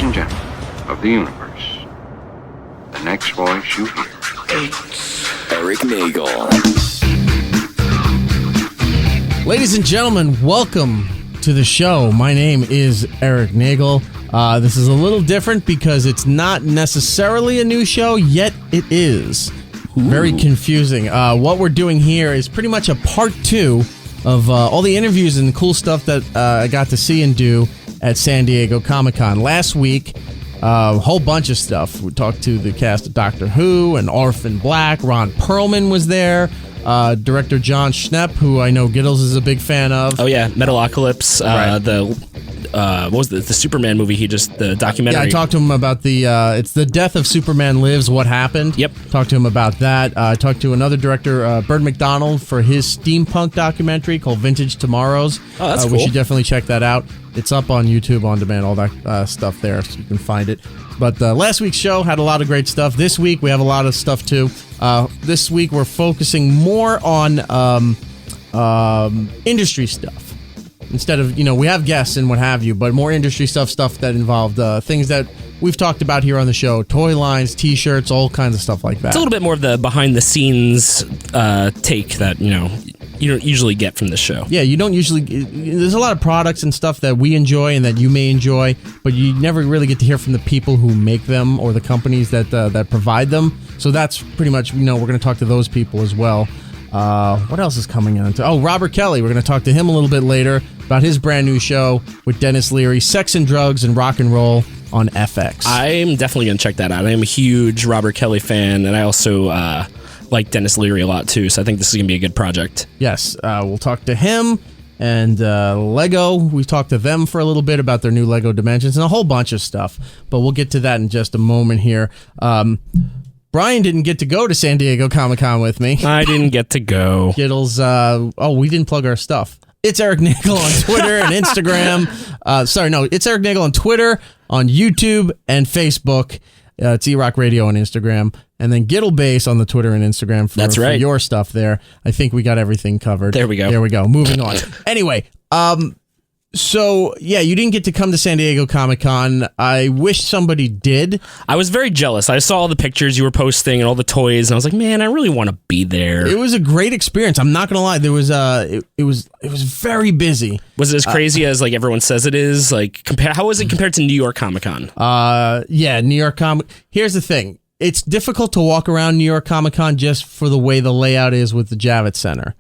and gentlemen of the universe, the next voice you hear. It's Erik Nagel. Ladies and gentlemen, welcome to the show. My name is Erik Nagel. This is a little different because it's not necessarily a new show, yet it is. Very confusing. What we're doing here is pretty much a part 2 of all the interviews and the cool stuff that I got to see and do at San Diego Comic-Con. Last week, a whole bunch of stuff. We talked to the cast of Doctor Who and Orphan Black. Ron Perlman was there. Director John Schnepp, who I know Giddles is a big fan of. Oh yeah, Metalocalypse. Right. What was the Superman movie? The documentary. Yeah, I talked to him about it's The Death of Superman Lives, What Happened. Yep. Talked to him about that. I talked to another director, Bird McDonald, for his steampunk documentary called Vintage Tomorrows. Oh, that's cool. We should definitely check that out. It's up on YouTube on demand, all that stuff there, so you can find it. But last week's show had a lot of great stuff. This week, we have a lot of stuff, too. This week, we're focusing more on industry stuff. Instead of, we have guests and what have you, but more industry stuff that involved things that we've talked about here on the show. Toy lines, T-shirts, all kinds of stuff like that. It's a little bit more of the behind-the-scenes take that, you don't usually get from this show. Yeah, you don't usually... There's a lot of products and stuff that we enjoy and that you may enjoy, but you never really get to hear from the people who make them or the companies that provide them. So that's pretty much, we're going to talk to those people as well. What else is coming on? Robert Kelly. We're going to talk to him a little bit later about his brand new show with Dennis Leary, Sex and Drugs and Rock and Roll on FX. I'm definitely going to check that out. I am a huge Robert Kelly fan, and I also like Dennis Leary a lot, too, so I think this is going to be a good project. Yes, we'll talk to him and Lego. We talked to them for a little bit about their new Lego Dimensions and a whole bunch of stuff, but we'll get to that in just a moment here. Brian didn't get to go to San Diego Comic-Con with me. I didn't get to go. Giddles, we didn't plug our stuff. It's Erik Nagel on Twitter and Instagram. It's Erik Nagel on Twitter, on YouTube, and Facebook. It's E-Rock Radio on Instagram. And then Giddle Base on the Twitter and Instagram for your stuff there. I think we got everything covered. There we go. Moving on. Anyway, so, yeah, you didn't get to come to San Diego Comic-Con. I wish somebody did. I was very jealous. I saw all the pictures you were posting and all the toys, and I was like, man, I really want to be there. It was a great experience. I'm not going to lie. There was it was very busy. Was it as crazy as like everyone says it is? Like, how was it compared to New York Comic-Con? Yeah, New York Comic. Here's the thing. It's difficult to walk around New York Comic-Con just for the way the layout is with the Javits Center.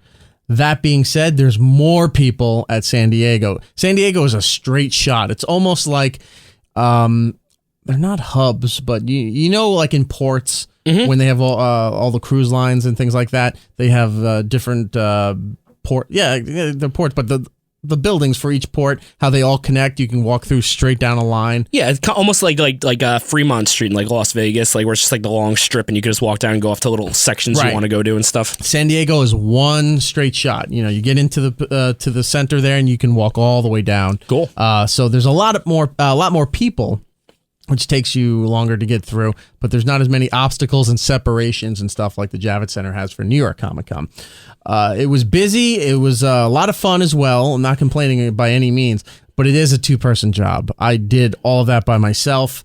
That being said, there's more people at San Diego. San Diego is a straight shot. It's almost like they're not hubs, but like in ports, when they have all the cruise lines and things like that, they have different port. Yeah, they're ports, but the buildings for each port, how they all connect, you can walk through straight down a line. Yeah, it's almost like Fremont Street in like Las Vegas, like where it's just like the long strip and you can just walk down and go off to little sections you want to go to and stuff. San Diego is one straight shot. You get into the center there and you can walk all the way down. Cool. So there's a lot more people, which takes you longer to get through, but there's not as many obstacles and separations and stuff like the Javits Center has for New York Comic-Con. It was busy. It was a lot of fun as well. I'm not complaining by any means, but it is a 2-person job. I did all of that by myself.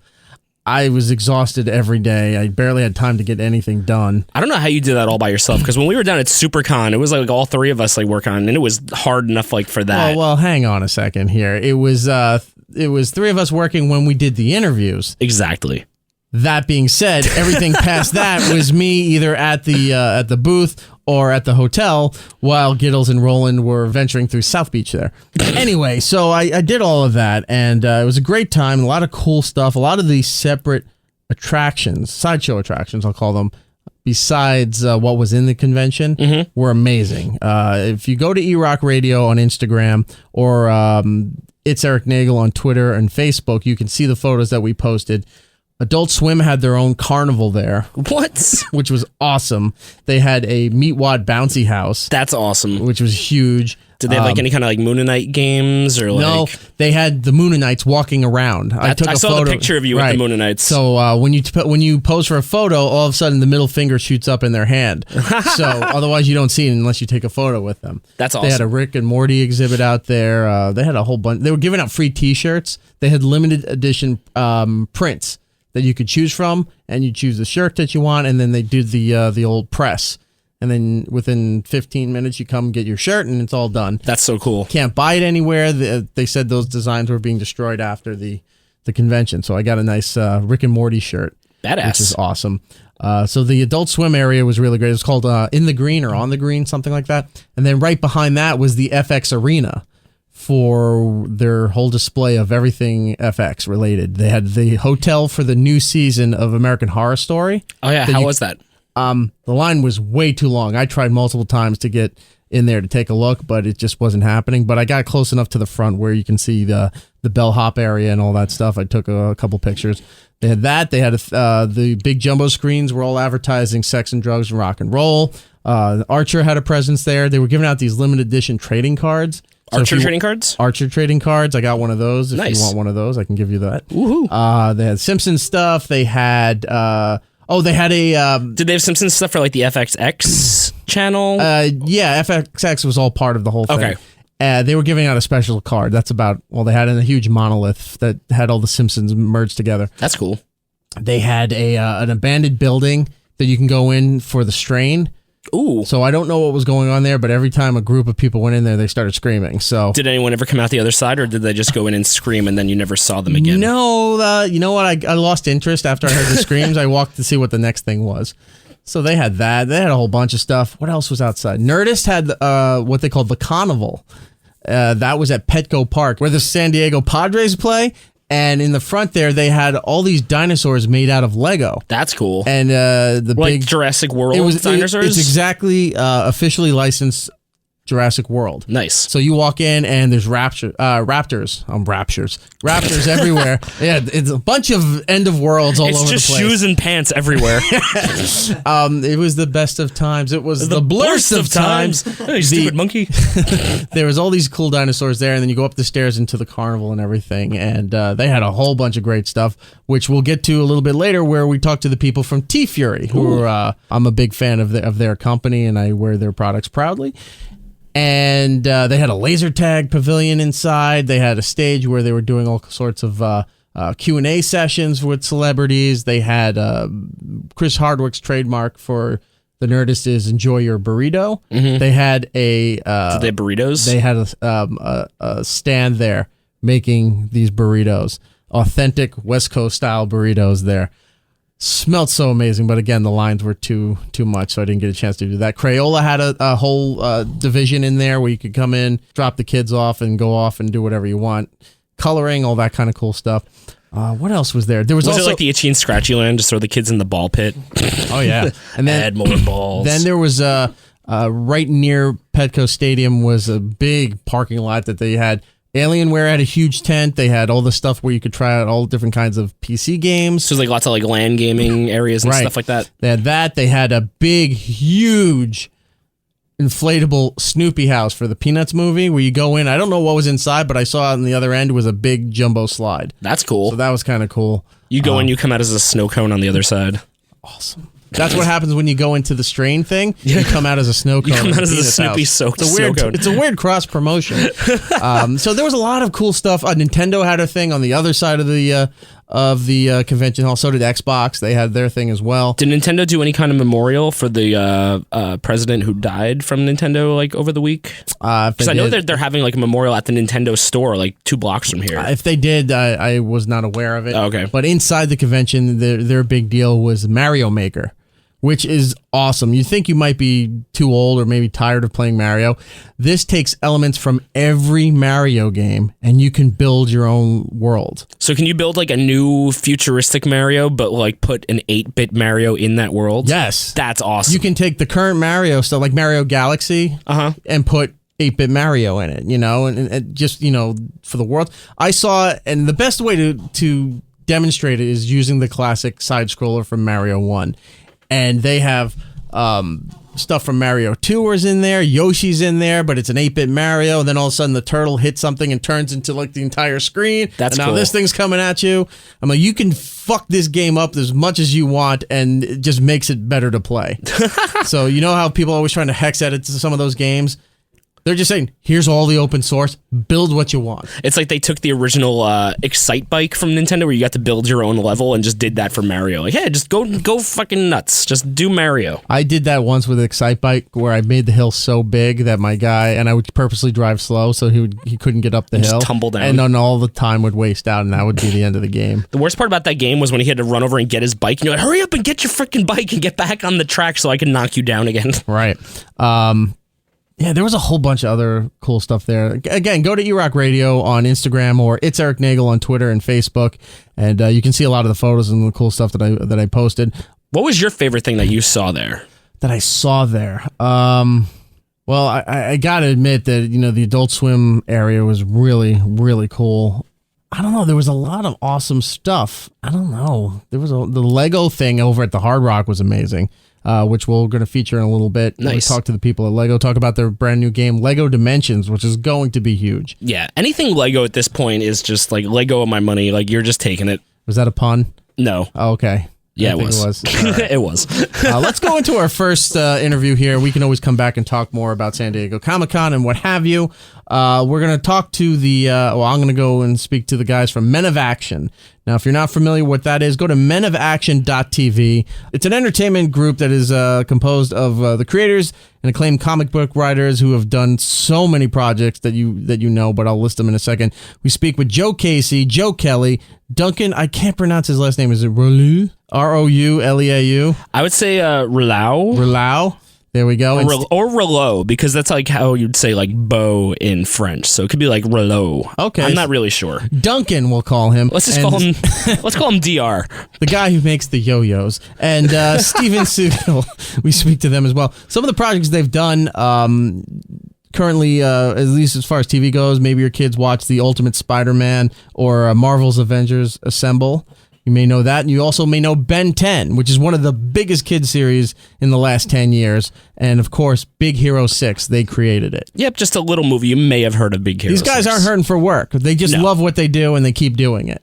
I was exhausted every day. I barely had time to get anything done. I don't know how you did that all by yourself, because when we were down at SuperCon, it was like all 3 of us like working on it, and it was hard enough like for that. Well, hang on a second here. It was 3 of us working when we did the interviews. Exactly. That being said, everything past that was me either at the booth or at the hotel while Giddles and Roland were venturing through South Beach there. Anyway, so I did all of that, and it was a great time, a lot of cool stuff, a lot of these separate attractions, sideshow attractions, I'll call them, besides what was in the convention, were amazing. If you go to E-Rock Radio on Instagram or It's Erik Nagel on Twitter and Facebook, you can see the photos that we posted. Adult Swim had their own carnival there. What? Which was awesome. They had a Meatwad bouncy house. That's awesome. Which was huge. Did they have like any kind of like Moonanite games or like? No, they had the Moonanites walking around. I took a saw photo. the picture of you with the Moonanites. So when you pose for a photo, all of a sudden the middle finger shoots up in their hand. So otherwise you don't see it unless you take a photo with them. That's awesome. They had a Rick and Morty exhibit out there. They had a whole bunch. They were giving out free T-shirts. They had limited edition prints that you could choose from, and you choose the shirt that you want, and then they did the old press. And then within 15 minutes, you come get your shirt, and it's all done. That's so cool. Can't buy it anywhere. They said those designs were being destroyed after the convention. So I got a nice Rick and Morty shirt. Badass. Which is awesome. So the Adult Swim area was really great. It was called In the Green or On the Green, something like that. And then right behind that was the FX Arena for their whole display of everything FX related. They had the hotel for the new season of American Horror Story. Oh, yeah. How was that? The line was way too long. I tried multiple times to get in there to take a look, but it just wasn't happening. But I got close enough to the front where you can see the bellhop area and all that stuff. I took a couple pictures. They had that. They had the big jumbo screens were all advertising sex and drugs and rock and roll. Archer had a presence there. They were giving out these limited edition trading cards. Archer trading cards? Archer trading cards. I got one of those. If you want one of those, I can give you that. Woohoo. They had Simpsons stuff. They had... they had a... Did they have Simpsons stuff for like the FXX channel? Yeah, FXX was all part of the whole thing. Okay. They were giving out a special card. That's about... Well, they had a huge monolith that had all the Simpsons merged together. That's cool. They had an abandoned building that you can go in for the strain. Ooh. So I don't know what was going on there, but every time a group of people went in there, they started screaming. So did anyone ever come out the other side, or did they just go in and scream and then you never saw them again? No, you know what? I lost interest after I heard the screams. I walked to see what the next thing was. So they had that. They had a whole bunch of stuff. What else was outside? Nerdist had what they called the Carnival. That was at Petco Park, where the San Diego Padres play. And in the front there, they had all these dinosaurs made out of Lego. That's cool. And the like big Jurassic World dinosaurs? It's exactly officially licensed Jurassic World. Nice. So you walk in and there's raptors everywhere. Yeah, it's a bunch of end of worlds all over the place. It's just shoes and pants everywhere. It was the best of times. It was the blurst of times. Oh, you stupid monkey. There was all these cool dinosaurs there, and then you go up the stairs into the carnival and everything, and they had a whole bunch of great stuff, which we'll get to a little bit later, where we talk to the people from T-Fury, who I'm a big fan of their company, and I wear their products proudly. And they had a laser tag pavilion inside. They had a stage where they were doing all sorts of Q&A sessions with celebrities. They had Chris Hardwick's trademark for the Nerdist is enjoy your burrito. Mm-hmm. They had a... Did they have burritos? They had a stand there making these burritos. Authentic West Coast style burritos there. Smelled so amazing, but again, the lines were too much, so I didn't get a chance to do that. Crayola had a whole division in there where you could come in, drop the kids off, and go off and do whatever you want. Coloring, all that kind of cool stuff. What else was there? There was also it like the Itchy and Scratchy Land? Just throw the kids in the ball pit. Oh yeah, and then add more balls. Then there was right near Petco Stadium was a big parking lot that they had. Alienware had a huge tent. They had all the stuff where you could try out all different kinds of PC games. So there's like lots of like LAN gaming areas and stuff like that. They had that. They had a big, huge inflatable Snoopy house for the Peanuts movie where you go in. I don't know what was inside, but I saw on the other end was a big jumbo slide. That's cool. So that was kind of cool. You go in, you come out as a snow cone on the other side. Awesome. That's what happens when you go into the strain thing. You come out as a snow cone. You come out as a Snoopy soaked snow cone. It's a weird cross promotion. So there was a lot of cool stuff. Nintendo had a thing on the other side of the convention hall. So did Xbox. They had their thing as well. Did Nintendo do any kind of memorial for the president who died from Nintendo like over the week? Because I know that they're having like a memorial at the Nintendo store like 2 blocks from here. If they did, I was not aware of it. Oh, okay. But inside the convention, their big deal was Mario Maker, which is awesome. You think you might be too old or maybe tired of playing Mario. This takes elements from every Mario game, and you can build your own world. So can you build like a new futuristic Mario, but like put an 8-bit Mario in that world? Yes. That's awesome. You can take the current Mario stuff, like Mario Galaxy, and put 8-bit Mario in it, and just, for the world. I saw, and the best way to demonstrate it is using the classic side-scroller from Mario 1. And they have stuff from Mario 2 was in there. Yoshi's in there, but it's an 8-bit Mario. And then all of a sudden the turtle hits something and turns into like the entire screen. That's and now cool. this thing's coming at you. I'm like, you can fuck this game up as much as you want, and it just makes it better to play. So you know how people are always trying to hex edit some of those games? They're just saying, here's all the open source, build what you want. It's like they took the original Excite Bike from Nintendo where you got to build your own level and just did that for Mario. Like, yeah, just go fucking nuts. Just do Mario. I did that once with Excite Bike where I made the hill so big that my guy, and I would purposely drive slow so he couldn't get up the hill. Just tumble down. And then all the time would waste out, and that would be the end of the game. The worst part about that game was when he had to run over and get his bike, and you're like, hurry up and get your freaking bike and get back on the track so I can knock you down again. Right. Yeah, there was a whole bunch of other cool stuff there. Again, go to eRock Radio on Instagram or It's Erik Nagel on Twitter and Facebook, and you can see a lot of the photos and the cool stuff that I posted. What was your favorite thing that you saw there? That I saw there? Well, I got to admit that, the Adult Swim area was really, really cool. I don't know. There was a lot of awesome stuff. I don't know. There was the Lego thing over at the Hard Rock was amazing. Which we're going to feature in a little bit. Nice. We'll talk to the people at Lego, talk about their brand new game, Lego Dimensions, which is going to be huge. Yeah, anything Lego at this point is just like Lego of my money. Like, you're just taking it. Was that a pun? No. Oh, okay. Yeah, I think it was. Right. It was. Let's go into our first interview here. We can always come back and talk more about San Diego Comic-Con and what have you. We're going to talk to I'm going to go and speak to the guys from Men of Action. Now, if you're not familiar with what that is, go to menofaction.tv. It's an entertainment group that is composed of the creators and acclaimed comic book writers who have done so many projects that you know, but I'll list them in a second. We speak with Joe Casey, Joe Kelly, Duncan. I can't pronounce his last name. Is it Rouleau? Rouleau? I would say Rouleau. Rouleau. There we go. Or Rouleau, because that's like how you'd say like beau in French. So it could be like Rouleau. Okay. I'm not really sure. Duncan, we'll call him. Let's call him DR. The guy who makes the yo-yos. And Steven Seagle, we speak to them as well. Some of the projects they've done currently, at least as far as TV goes, maybe your kids watch The Ultimate Spider-Man or Marvel's Avengers Assemble. You may know that, and you also may know Ben 10, which is one of the biggest kid series in the last 10 years. And, of course, Big Hero 6, they created it. Yep, just a little movie. You may have heard of Big Hero 6. These guys aren't hurting for work. They just love what they do, and they keep doing it.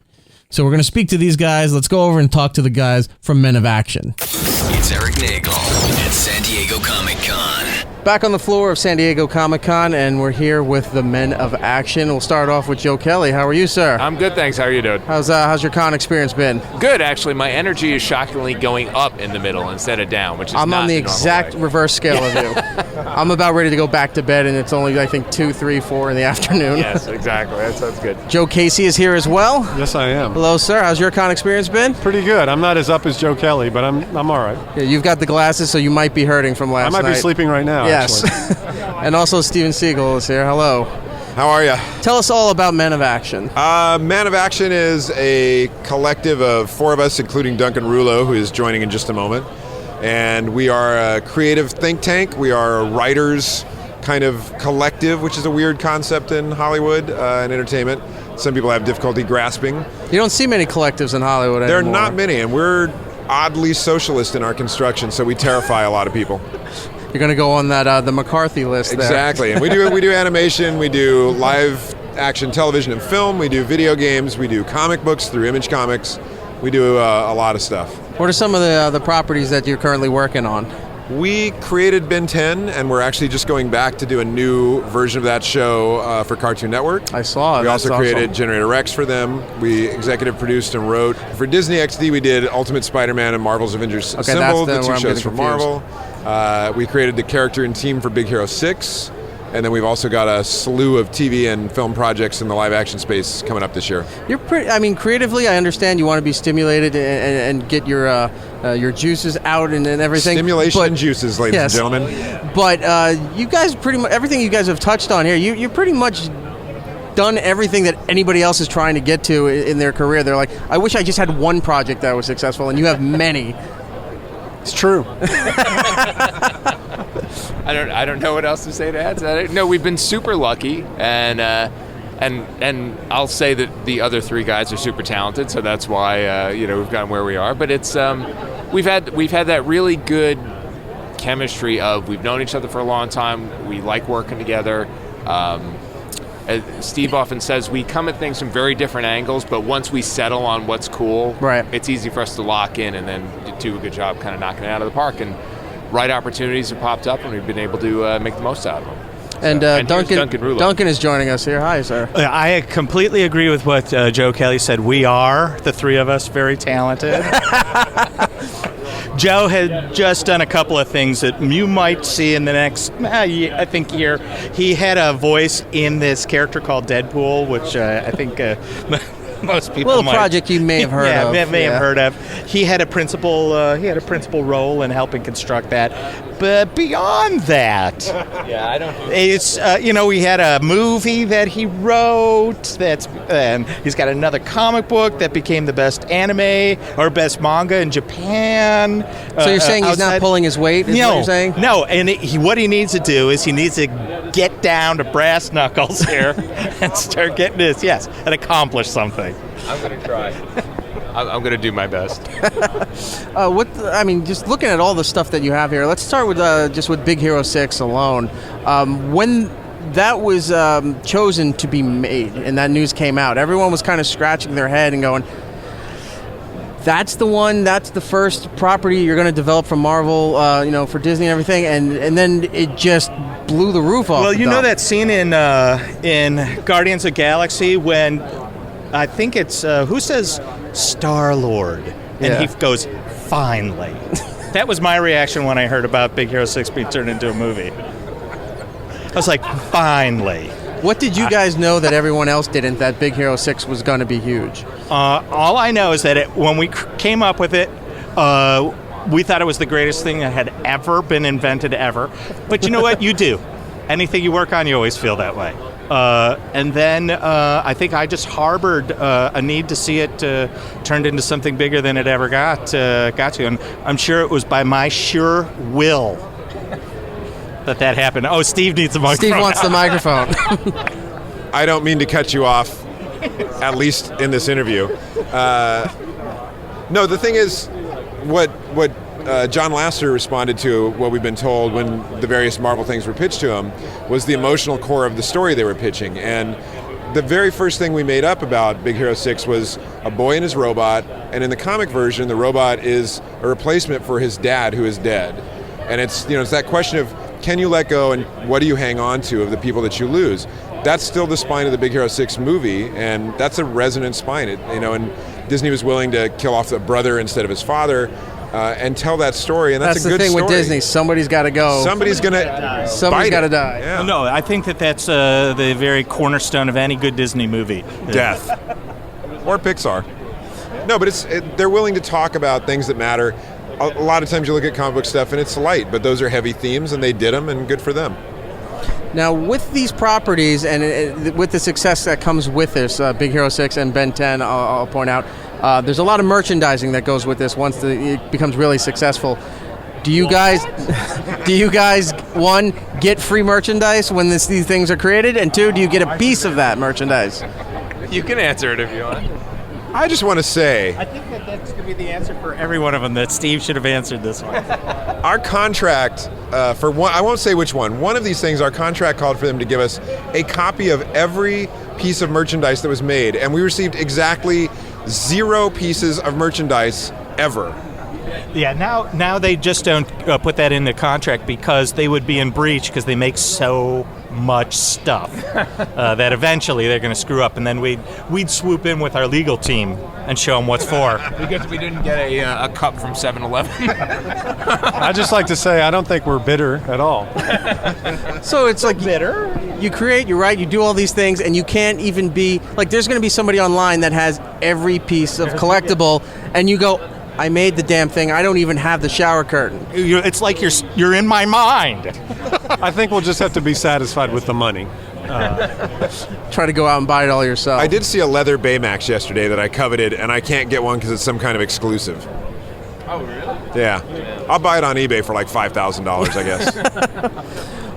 So we're going to speak to these guys. Let's go over and talk to the guys from Men of Action. It's Erik Nagel at San Diego Comic-Con. Back on the floor of San Diego Comic-Con, and we're here with the Men of Action. We'll start off with Joe Kelly. How are you, sir? I'm good, thanks. How are you doing? How's your con experience been? Good, actually. My energy is shockingly going up in the middle instead of down, which is I'm not on the exact reverse scale of you. I'm about ready to go back to bed, and it's only, I think, 2, 3, 4 in the afternoon. Yes, exactly. That sounds good. Joe Casey is here as well. Yes, I am. Hello, sir. How's your con experience been? Pretty good. I'm not as up as Joe Kelly, but I'm all right. Yeah, you've got the glasses, so you might be hurting from last night. I might be sleeping right now, yes. actually. And also Steven Seagle is here. Hello. How are you? Tell us all about Men of Action. Men of Action is a collective of 4 of us, including Duncan Rouleau, who is joining in just a moment. And we are a creative think tank. We are a writers kind of collective, which is a weird concept in Hollywood and entertainment. Some people have difficulty grasping. You don't see many collectives in Hollywood anymore. There are not many, and we're oddly socialist in our construction, so we terrify a lot of people. You're going to go on that the McCarthy list there. Exactly. And we do animation, we do live action television and film, we do video games, we do comic books through Image Comics. We do a lot of stuff. What are some of the properties that you're currently working on? We created Ben 10, and we're actually just going back to do a new version of that show for Cartoon Network. I saw it. We also created Generator Rex for them. We executive produced and wrote. For Disney XD, we did Ultimate Spider-Man and Marvel's Avengers Assembled, the 2 shows from Marvel. We created the character and team for Big Hero 6. And then we've also got a slew of TV and film projects in the live action space coming up this year. You're creatively, I understand you want to be stimulated and get your juices out and everything. Stimulation and juices, ladies and gentlemen. But you guys pretty much, everything you guys have touched on here, you're pretty much done everything that anybody else is trying to get to in their career. They're like, I wish I just had one project that was successful, and you have many. It's true. I don't know what else to say to add to that. No, we've been super lucky, and I'll say that the other 3 guys are super talented, so that's why we've gotten where we are. But it's we've had that really good chemistry of we've known each other for a long time. We like working together. As Steve often says, we come at things from very different angles, but once we settle on what's cool, right, it's easy for us to lock in and then do a good job kind of knocking it out of the park. And right opportunities have popped up, and we've been able to make the most out of them. And Duncan is joining us here. Hi, sir. I completely agree with what Joe Kelly said. We are, the three of us, very talented. Joe had just done a couple of things that you might see in the next, year. He had a voice in this character called Deadpool, which I think most people little project you may have heard of. May have heard of. He had a principal role in helping construct that. But beyond that, I don't. It's we had a movie that he wrote. And he's got another comic book that became the best anime or best manga in Japan. So you're saying he's not pulling his weight? Is what you're saying? No. And what he needs to do is he needs to get down to brass knuckles here and start getting this, and accomplish something. I'm going to try. I'm going to do my best. Just looking at all the stuff that you have here, let's start with just with Big Hero 6 alone. When that was chosen to be made and that news came out, everyone was kind of scratching their head and going, that's the one, that's the first property you're going to develop from Marvel, for Disney and everything, and then it just blew the roof off. Well, you know that scene in Guardians of the Galaxy when I think it's who says Star-Lord, and he goes, finally. That was my reaction when I heard about Big Hero 6 being turned into a movie. I was like, finally. What did you guys know that everyone else didn't, that Big Hero 6 was going to be huge? All I know is that when we came up with it, we thought it was the greatest thing that had ever been invented ever. But you know what? You do. Anything you work on, you always feel that way. And then I think I just harbored a need to see it turned into something bigger than it ever got to. And I'm sure it was by my sure will that happened. Oh, Steve needs a microphone. Steve wants the microphone. I don't mean to cut you off, at least in this interview. No, the thing is, what John Lasseter responded to what we've been told when the various Marvel things were pitched to him was the emotional core of the story they were pitching. And the very first thing we made up about Big Hero 6 was a boy and his robot, and in the comic version, the robot is a replacement for his dad who is dead. And it's that question of, can you let go and what do you hang on to of the people that you lose? That's still the spine of the Big Hero 6 movie, and that's a resonant spine. And Disney was willing to kill off the brother instead of his father, and tell that story, and that's a good story. That's the thing with Disney. Somebody's got to go. Somebody's got to die. Yeah. No, I think that's the very cornerstone of any good Disney movie. Death. Or Pixar. No, but they're willing to talk about things that matter. A lot of times you look at comic book stuff and it's light, but those are heavy themes, and they did them, and good for them. Now, with these properties and with the success that comes with this, Big Hero 6 and Ben 10, I'll point out, there's a lot of merchandising that goes with this once it becomes really successful. Do you guys, one, get free merchandise when these things are created? And two, do you get a piece of that merchandise? You can answer it if you want. I just want to say, I think that's going to be the answer for every one of them, that Steve should have answered this one. Our contract, for one, I won't say which one of these things, our contract called for them to give us a copy of every piece of merchandise that was made, and we received exactly 0 pieces of merchandise ever. Yeah, now they just don't put that in the contract because they would be in breach because they make so much stuff that eventually they're going to screw up, and then we'd swoop in with our legal team and show them what's for. Because we didn't get a cup from 7-Eleven. I just like to say I don't think we're bitter at all. So it's like bitter. You create, you write, you do all these things, and you can't even be like. There's going to be somebody online that has every piece of collectible, and you go, I made the damn thing. I don't even have the shower curtain. It's like you're in my mind. I think we'll just have to be satisfied with the money. Try to go out and buy it all yourself. I did see a leather Baymax yesterday that I coveted, and I can't get one because it's some kind of exclusive. Oh, really? Yeah. I'll buy it on eBay for like $5,000, I guess.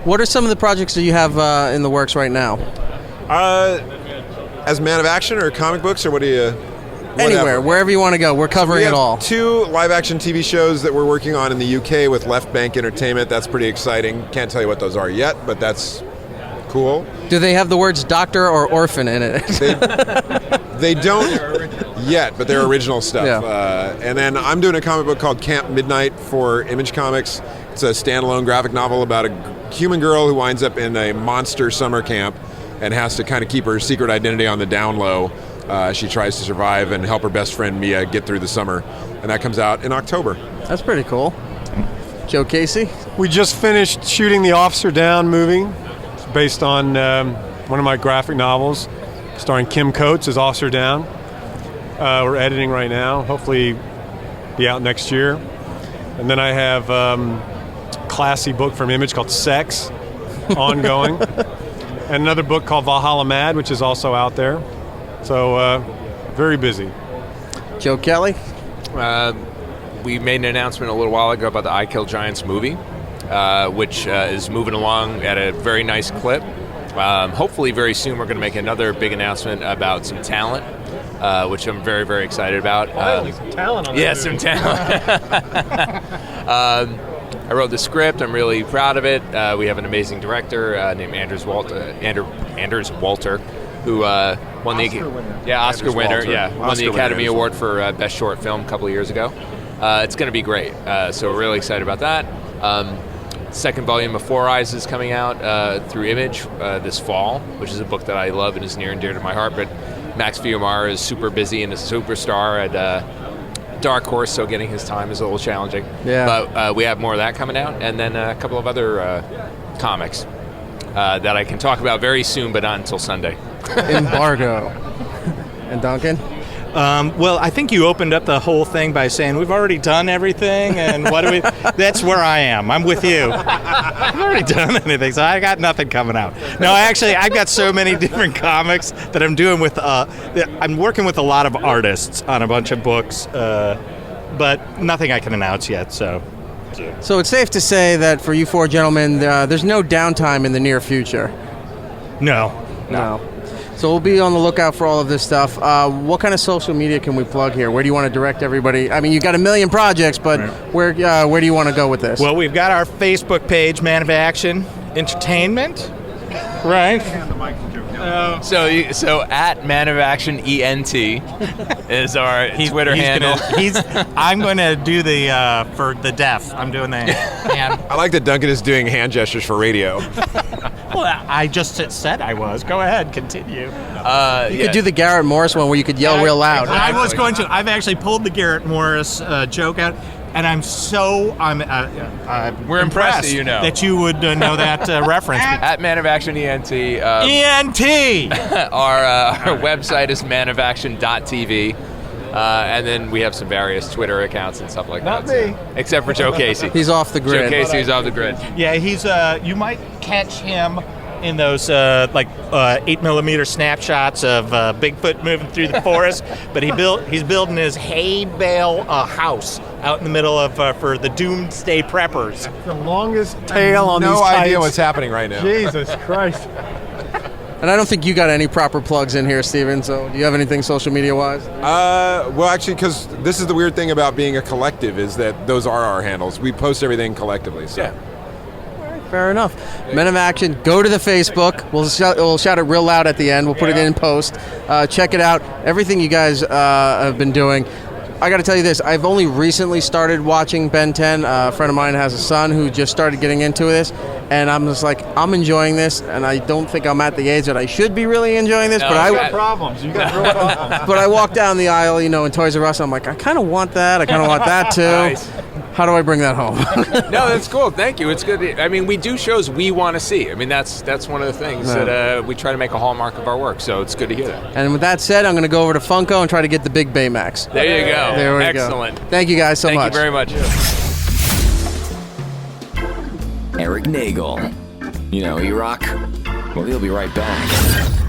What are some of the projects that you have in the works right now? As Man of Action or comic books, or what do you... Anywhere, wherever you want to go. We're covering it all. 2 live-action TV shows that we're working on in the UK with Left Bank Entertainment. That's pretty exciting. Can't tell you what those are yet, but that's cool. Do they have the words doctor or orphan in it? They don't yet, but they're original stuff. Yeah. And then I'm doing a comic book called Camp Midnight for Image Comics. It's a standalone graphic novel about a human girl who winds up in a monster summer camp and has to kind of keep her secret identity on the down low. She tries to survive and help her best friend Mia get through the summer. And that comes out in October. That's pretty cool. Joe Casey? We just finished shooting the Officer Downe movie. It's based on one of my graphic novels, starring Kim Coates as Officer Downe. We're editing right now. Hopefully be out next year. And then I have a classy book from Image called Sex, ongoing. And another book called Valhalla Mad, which is also out there. So, very busy. Joe Kelly? We made an announcement a little while ago about the I Kill Giants movie, which is moving along at a very nice clip. Hopefully very soon we're going to make another big announcement about some talent, which I'm very, very excited about. Some talent on that movie. Some talent. I wrote the script. I'm really proud of it. We have an amazing director named Anders Walter, who won the Oscar winner. Won the Academy Award for Best Short Film a couple of years ago. It's going to be great. So we're really excited about that. Second volume of Four Eyes is coming out through Image this fall, which is a book that I love and is near and dear to my heart. But Max Fiumara is super busy and is a superstar at Dark Horse, so getting his time is a little challenging. Yeah. But we have more of that coming out, and then a couple of other comics that I can talk about very soon, but not until Sunday. Embargo. And Duncan? Well, I think you opened up the whole thing by saying we've already done everything, and what do we? That's where I am. I'm with you. I've already done anything, so I got nothing coming out. No, I've got so many different comics that I'm doing with. I'm working with a lot of artists on a bunch of books, but nothing I can announce yet. So it's safe to say that for you four gentlemen, there's no downtime in the near future. No. So we'll be on the lookout for all of this stuff. What kind of social media can we plug here? Where do you want to direct everybody? I mean, you've got a million projects, but where do you want to go with this? Well, we've got our Facebook page, Man of Action Entertainment, right? So at Man of Action ENT is our Twitter handle. I'm going to do the for the deaf. I'm doing the hand. I like that Duncan is doing hand gestures for radio. Well, I just said I was. Go ahead, continue. You could do the Garrett Morris one where you could yell real loud. I was going to. I've actually pulled the Garrett Morris joke out, and I'm we're impressed that you would know that reference. At Man of Action ENT. ENT. Our website is manofaction.tv. And then we have some various Twitter accounts and stuff like that. Not me. Except for Joe Casey. He's off the grid. Joe Casey's off the grid. Yeah, he's. You might catch him in those 8mm snapshots of Bigfoot moving through the forest. But he's building his hay bale house out in the middle of for the doomsday preppers. The longest tail on these No tights. idea what's happening right now. Jesus Christ. And I don't think you got any proper plugs in here, Steven, so do you have anything social media-wise? Well, actually, because this is the weird thing about being a collective is that those are our handles. We post everything collectively. So. Yeah. Fair enough. Men of Action, go to the Facebook. We'll shout it real loud at the end. We'll put it in post. Check it out. Everything you guys have been doing. I got to tell you this. I've only recently started watching Ben 10. A friend of mine has a son who just started getting into this, and I'm just like, I'm enjoying this, and I don't think I'm at the age that I should be really enjoying this. No, but You got problems. You got real problems. But I walk down the aisle, in Toys R Us. I'm like, I kind of want that. I kind of want that too. Nice. How do I bring that home? No, that's cool. Thank you. It's good. I mean, we do shows we want to see. I mean, that's one of the things that we try to make a hallmark of our work. So it's good to hear that. And with that said, I'm going to go over to Funko and try to get the big Baymax. There you go. There we Excellent. go. Thank you guys so much. Thank you very much. Erik Nagel. You know, Erock? Well, he'll be right back.